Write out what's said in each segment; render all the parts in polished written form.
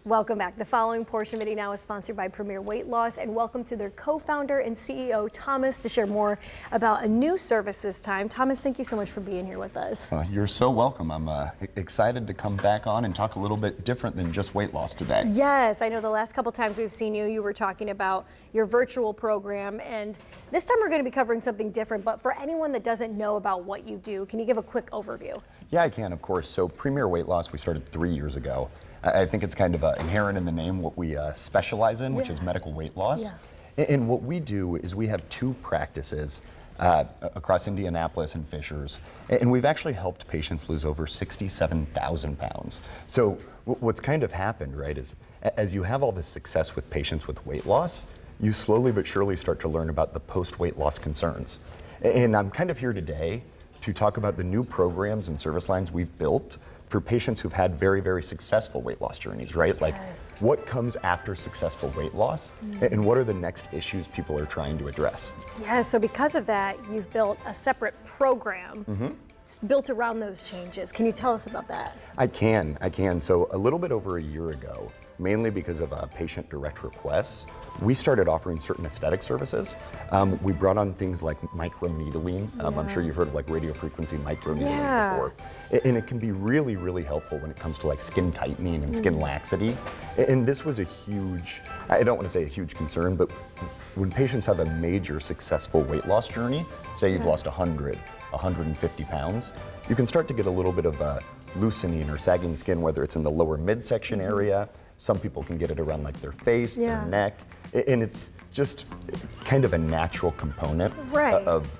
Welcome back. The following portion of Indy Now is sponsored by Premier Weight Loss, and welcome to their co-founder and CEO, Thomas, to share more about a new service this time. Thomas, thank you so much for being here with us. You're so welcome. I'm excited to come back on and talk a little bit different than just weight loss today. Yes, I know the last couple times we've seen you, you were talking about your virtual program, and this time we're going to be covering something different, but for anyone that doesn't know about what you do, can you give a quick overview? Yeah, I can, of course. So Premier Weight Loss, we started 3 years ago. I think it's kind of inherent in the name what we specialize in, which is medical weight loss. Yeah. And what we do is we have 2 practices across Indianapolis and Fishers, and we've actually helped patients lose over 67,000 pounds. So what's kind of happened, right, is as you have all this success with patients with weight loss, you slowly but surely start to learn about the post-weight loss concerns. And I'm kind of here today to talk about the new programs and service lines we've built for patients who've had very, very successful weight loss journeys, right? Yes. Like what comes after successful weight loss and what are the next issues people are trying to address? Yeah, so because of that, you've built a separate program built around those changes. Can you tell us about that? I can. So a little bit over a year ago, mainly because of patient direct requests, we started offering certain aesthetic services. We brought on things like microneedling. I'm sure you've heard of like radiofrequency microneedling before. And it can be really, really helpful when it comes to like skin tightening and skin laxity. And this was a huge, I don't want to say a huge concern, but when patients have a major successful weight loss journey, say you've lost 100, 150 pounds, you can start to get a little bit of loosening or sagging skin, whether it's in the lower midsection area. Some people can get it around like their face, their neck, and it's just kind of a natural component of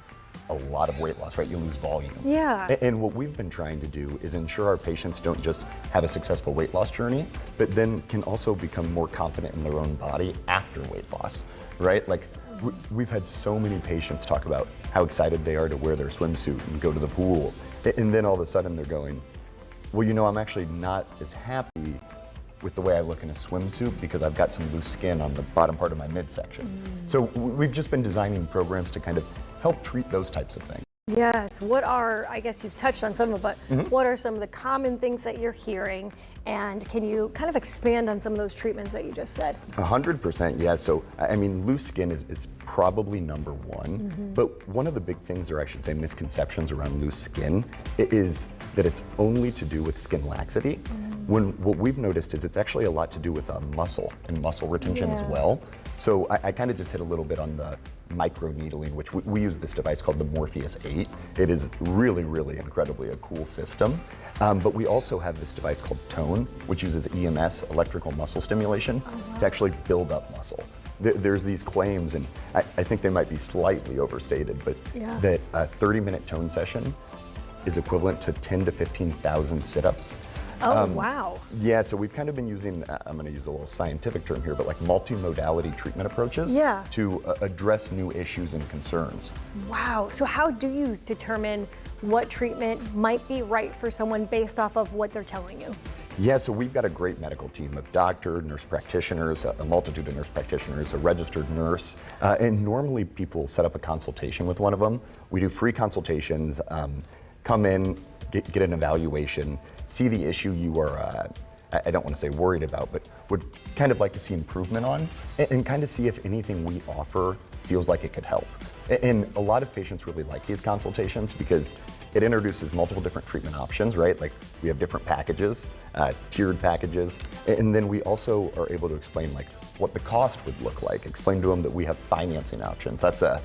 a lot of weight loss, right? You lose volume. Yeah. And what we've been trying to do is ensure our patients don't just have a successful weight loss journey, but then can also become more confident in their own body after weight loss, right? Like we've had so many patients talk about how excited they are to wear their swimsuit and go to the pool. And then all of a sudden they're going, well, you know, I'm actually not as happy with the way I look in a swimsuit because I've got some loose skin on the bottom part of my midsection. So we've just been designing programs to kind of help treat those types of things. Yes, what are, I guess you've touched on some of it, but what are some of the common things that you're hearing? And can you kind of expand on some of those treatments that you just said? 100%, yeah. So, I mean, loose skin is probably number one, but one of the big things, or I should say misconceptions around loose skin, is that it's only to do with skin laxity. When what we've noticed is it's actually a lot to do with muscle and muscle retention as well. So I kind of just hit a little bit on the microneedling, which we use this device called the Morpheus 8. It is really, really incredibly a cool system. But we also have this device called Tone, which uses EMS, electrical muscle stimulation, to actually build up muscle. There's these claims, and I think they might be slightly overstated, but that a 30-minute tone session is equivalent to 10 to 15,000 sit-ups. Oh, wow. Yeah, so we've kind of been using, I'm going to use a little scientific term here, but like multimodality treatment approaches to address new issues and concerns. Wow, so how do you determine what treatment might be right for someone based off of what they're telling you? Yeah, so we've got a great medical team of doctor, nurse practitioners, a multitude of nurse practitioners, a registered nurse, and normally people set up a consultation with one of them. We do free consultations, come in, get an evaluation, see the issue you are, I don't want to say worried about, but would kind of like to see improvement on, and kind of see if anything we offer feels like it could help. And a lot of patients really like these consultations because it introduces multiple different treatment options, right? Like we have different packages, tiered packages, and then we also are able to explain like what the cost would look like, explain to them that we have financing options. That's a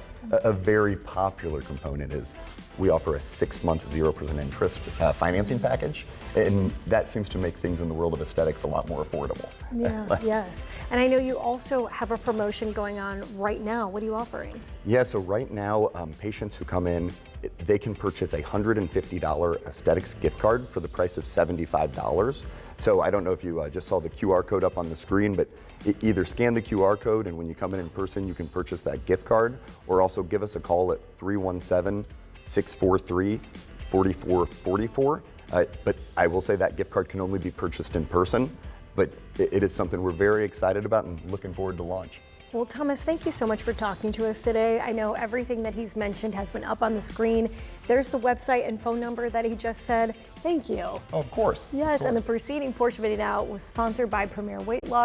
very popular component is we offer a 6-month 0% interest financing package, and that seems to make things in the world of aesthetics a lot more affordable. Yeah, yes. And I know you also have a promotion going on right now. What are you offering? Yeah, so right now, patients who come in, they can purchase a $150 aesthetics gift card for the price of $75. So I don't know if you just saw the QR code up on the screen, but either scan the QR code and when you come in person, you can purchase that gift card, or also give us a call at 317-643-4444. But I will say that gift card can only be purchased in person, but it is something we're very excited about and looking forward to launch. Well, Thomas, thank you so much for talking to us today. I know everything that he's mentioned has been up on the screen. There's the website and phone number that he just said. Thank you. Oh, of course. Yes, of and the course. preceding portion of Indy Now was sponsored by Premier Weight Loss.